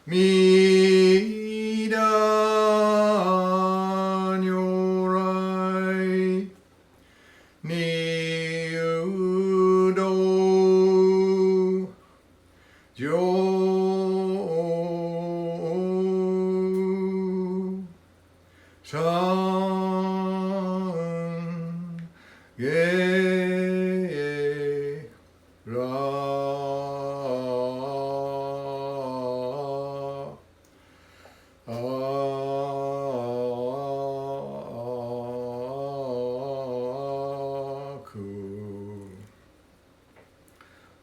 みだ如来にうど上三下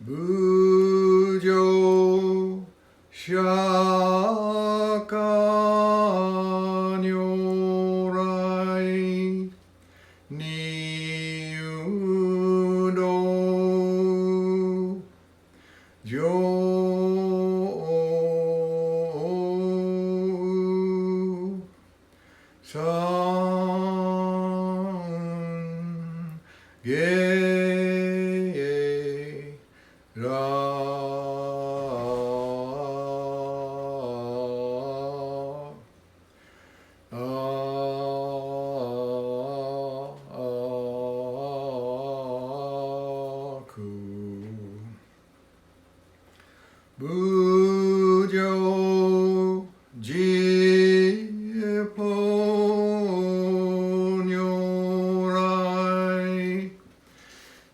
無常釈迦如来にうど上三下無常十法如来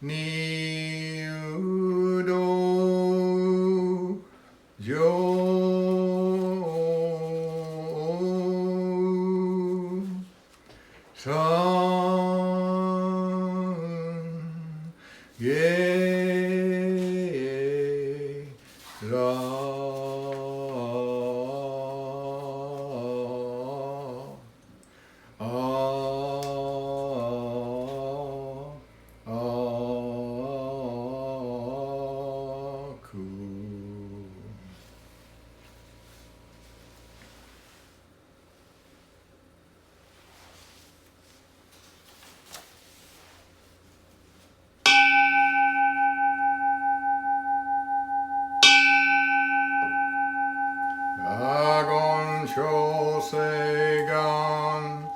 にうど上三阿言小世願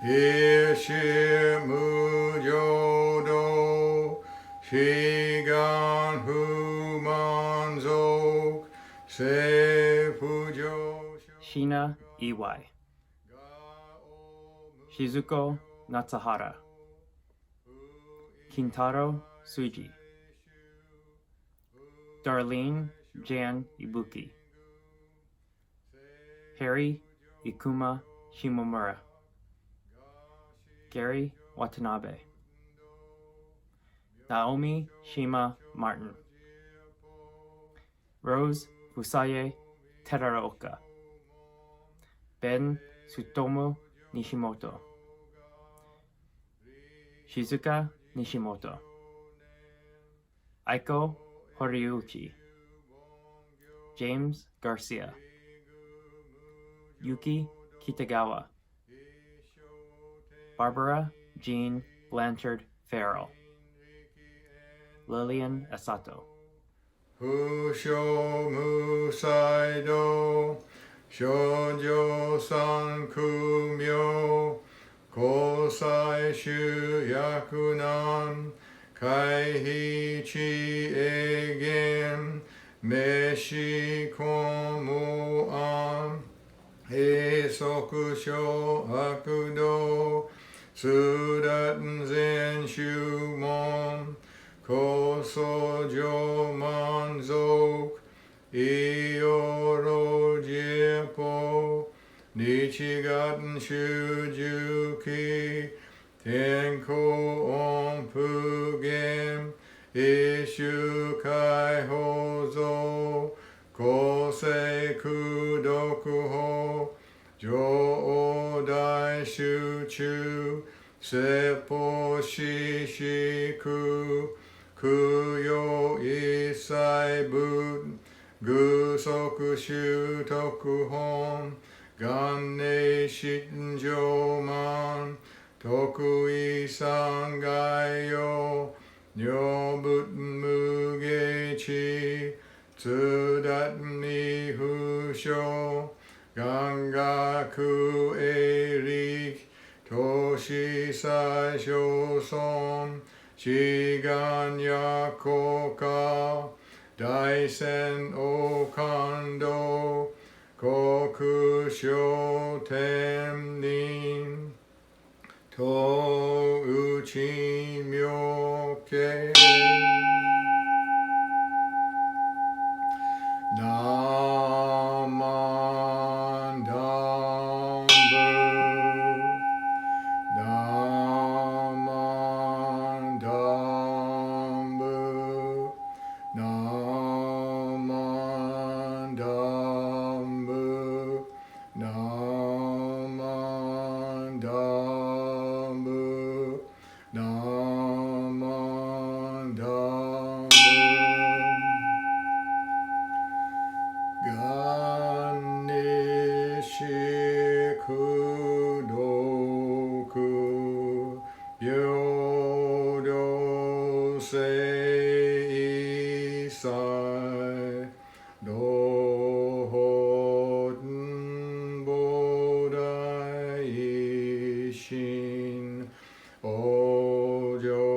一心無常道悲願不満足成不上 Shina EY Shizuko Natsuhara Kitaro Tsuji Darlene Jan Ibuki Harry Ikuma Shimomura Gary Watanabe Naomi Shima Martin Rose Fusaye Teraoka Ben Tsutomu Nishimoto Shizuka Nishimoto Aiko Horiuchi James Garcia Yuki Kitagawa Barbara Jean Blanchard Ferrell Lillian Asato 不傷無才道少女三苦名交際集約難回避地永遠名詞公無案閉塞小悪道通達全宗門高僧上満足意よろ解法日月修十期天候音符言一周解放像公正功徳法上大集中説法四式供養一切仏具足修徳本元年心上満徳意三害用如仏無下地 Tsudatni Husho Gangaku Erik Toshi Sai Shoson Shigan Yakoka Daisen Okando Koku Shoten Nin To Uchi Myoke Namandambu Namandambu Namandambu Namandambu Namandambu Ganishikudoku Yodosei Isai Dohoten Bodai Ishin Ojo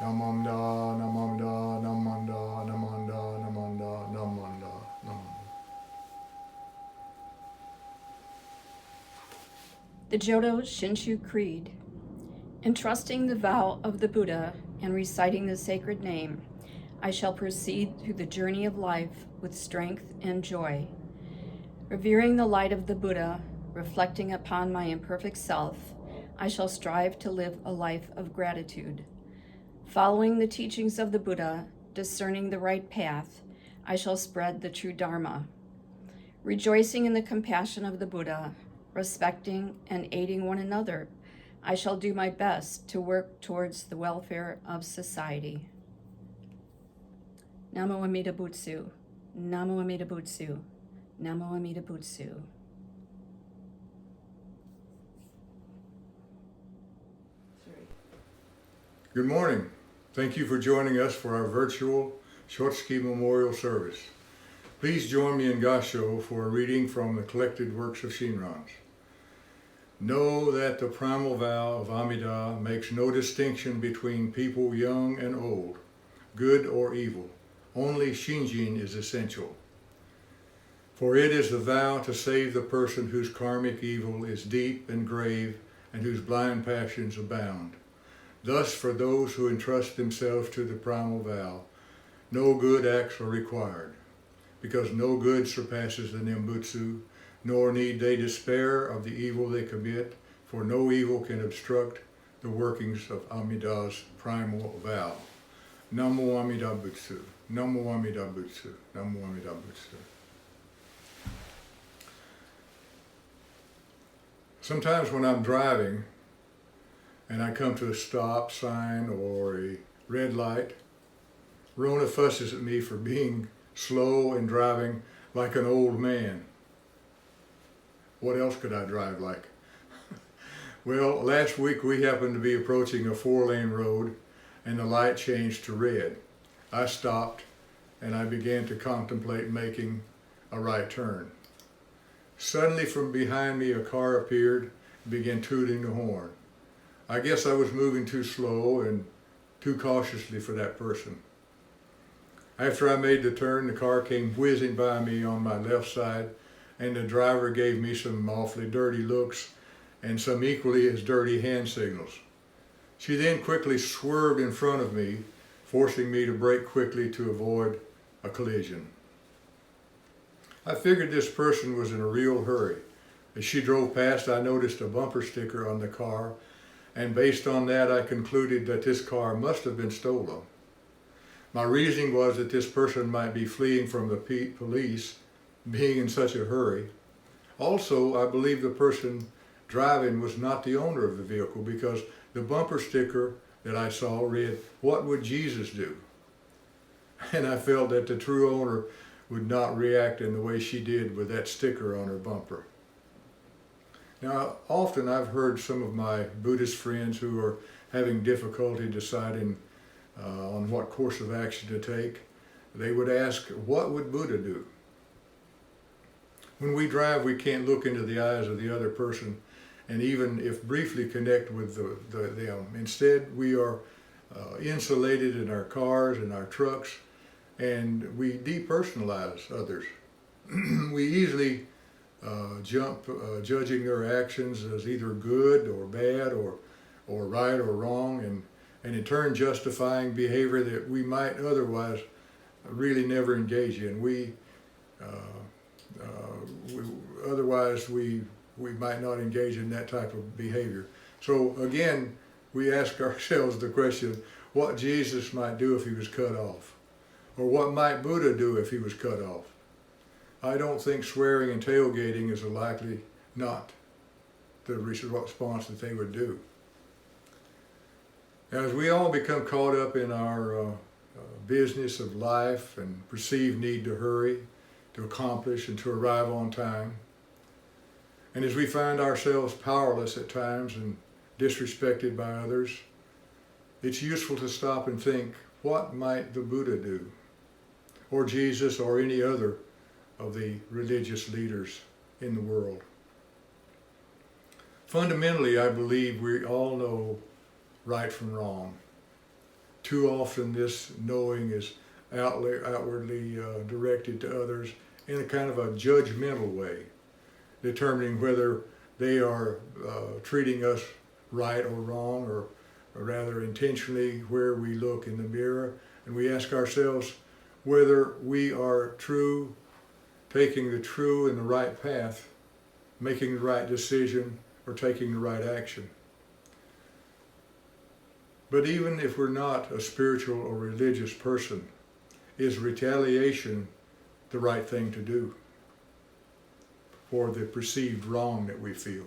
Namanda, namanda, namanda, namanda, namanda, namanda, namanda. The Jodoshinshu Creed. Entrusting the vow of the Buddha and reciting the sacred name, I shall proceed through the journey of life with strength and joy. Revering the light of the Buddha, reflecting upon my imperfect self, I shall strive to live a life of gratitude. Following the teachings of the Buddha, discerning the right path, I shall spread the true Dharma. Rejoicing in the compassion of the Buddha, respecting and aiding one another, I shall do my best to work towards the welfare of society. Namo Amida Butsu, Namo Amida Butsu, Namo Amida Butsu. Good morning. Thank you for joining us for our virtual Shotsuki Memorial Service. Please join me in Gasho for a reading from the collected works of Shinrans. Know that the primal vow of Amida makes no distinction between people young and old, good or evil. Only Shinjin is essential. For it is the vow to save the person whose karmic evil is deep and grave and whose blind passions abound. Thus, for those who entrust themselves to the primal vow, no good acts are required, because no good surpasses the Nembutsu, nor need they despair of the evil they commit, for no evil can obstruct the workings of Amida's primal vow. Namo Amida Butsu, Namo Amida Butsu, Namo Amida Butsu. Sometimes when I'm driving, and I come to a stop sign or a red light, Rona fusses at me for being slow and driving like an old man. What else could I drive like? Well, last week we happened to be approaching a 4-lane road and the light changed to red. I stopped and I began to contemplate making a right turn. Suddenly from behind me a car appeared and began tooting the horn. I guess I was moving too slow and too cautiously for that person. After I made the turn, the car came whizzing by me on my left side, and the driver gave me some awfully dirty looks and some equally as dirty hand signals. She then quickly swerved in front of me, forcing me to brake quickly to avoid a collision. I figured this person was in a real hurry. As she drove past, I noticed a bumper sticker on the car, and based on that, I concluded that this car must have been stolen. My reasoning was that this person might be fleeing from the police, being in such a hurry. Also, I believe the person driving was not the owner of the vehicle because The bumper sticker that I saw read, "What would Jesus do?" And I felt that the true owner would not react in the way she did with that sticker on her bumper. Now, often I've heard some of my Buddhist friends who are having difficulty deciding on what course of action to take. They would ask, what would Buddha do? When we drive, we can't look into the eyes of the other person and even if briefly connect with them. Instead, we are insulated in our cars and our trucks, and we depersonalize others. We easily jump judging their actions as either good or bad or right or wrong, and in turn justifying behavior that we might otherwise really never engage in. Otherwise we might not engage in that type of behavior. So again, we ask ourselves the question, what Jesus might do if he was cut off? Or what might Buddha do if he was cut off? I don't think swearing and tailgating is likely not the response that they would do. As we all become caught up in our business of life and perceived need to hurry, to accomplish, and to arrive on time, and as we find ourselves powerless at times and disrespected by others, it's useful to stop and think, what might the Buddha do? Or Jesus, or any other of the religious leaders in the world. Fundamentally, I believe we all know right from wrong. Too often this knowing is outwardly directed to others in a kind of a judgmental way, determining whether they are treating us right or wrong, or rather intentionally where we look in the mirror, and we ask ourselves whether we are true, taking the true and the right path, making the right decision, or taking the right action. But even if we're not a spiritual or religious person, is retaliation the right thing to do for the perceived wrong that we feel?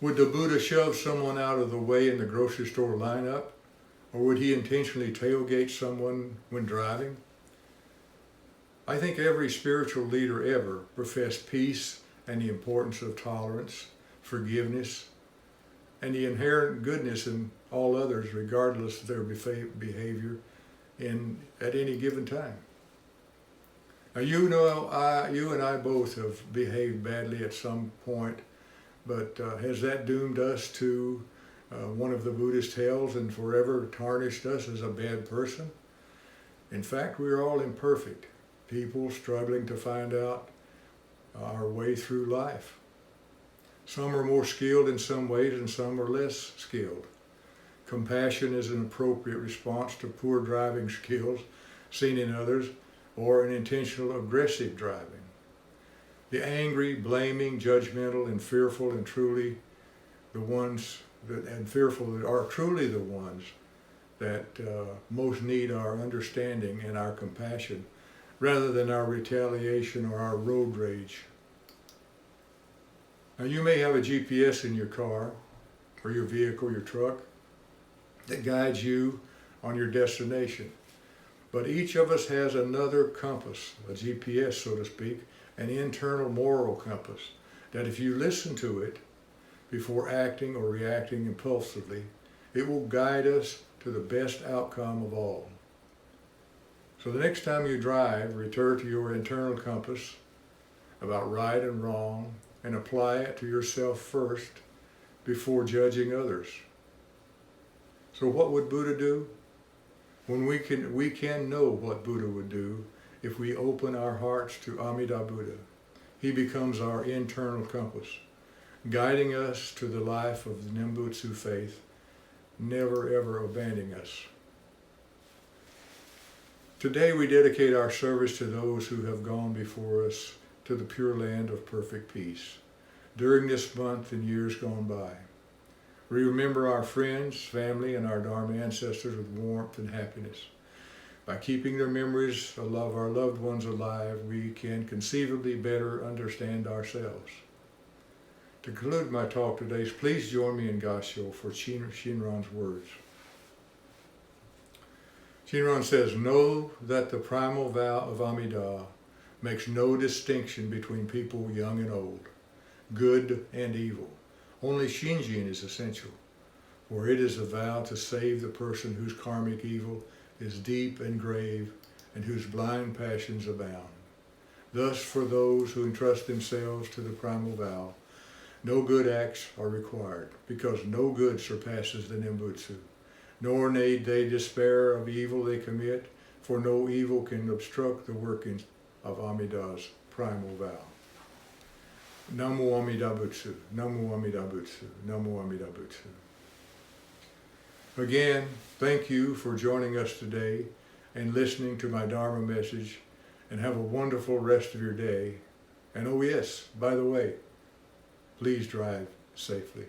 Would the Buddha shove someone out of the way in the grocery store lineup? Or would he intentionally tailgate someone when driving? I think every spiritual leader ever professed peace and the importance of tolerance, forgiveness, and the inherent goodness in all others, regardless of their behavior at any given time. Now, you and I both have behaved badly at some point, but has that doomed us to one of the Buddhist hells and forever tarnished us as a bad person? In fact, we are all imperfect people struggling to find out our way through life. Some are more skilled in some ways and some are less skilled. Compassion is an appropriate response to poor driving skills seen in others, or an intentional aggressive driving. The angry, blaming, judgmental, and fearful are truly the ones that most need our understanding and our compassion, rather than our retaliation or our road rage. Now, you may have a GPS in your car, or your vehicle, your truck, that guides you on your destination. But each of us has another compass, a GPS, so to speak, an internal moral compass, that if you listen to it before acting or reacting impulsively, it will guide us to the best outcome of all. So the next time you drive, return to your internal compass about right and wrong, and apply it to yourself first before judging others. So what would Buddha do? When we can know what Buddha would do if we open our hearts to Amida Buddha. He becomes our internal compass, guiding us to the life of the Nembutsu faith, never ever abandoning us. Today we dedicate our service to those who have gone before us to the pure land of perfect peace during this month and years gone by. We remember our friends, family, and our Dharma ancestors with warmth and happiness. By keeping their memories of our loved ones alive, we can conceivably better understand ourselves. To conclude my talk today, please join me in Gassho for Shinran's words. Shinran says, know that the primal vow of Amida makes no distinction between people young and old, good and evil. Only Shinjin is essential, for it is a vow to save the person whose karmic evil is deep and grave and whose blind passions abound. Thus, for those who entrust themselves to the primal vow, no good acts are required, because no good surpasses the Nembutsu, nor need they despair of evil they commit, for no evil can obstruct the workings of Amida's primal vow. Namo Amida Butsu, Namo Amida Butsu, Namo Amida Butsu. Again, thank you for joining us today and listening to my Dharma message, and have a wonderful rest of your day. And oh yes, by the way, please drive safely.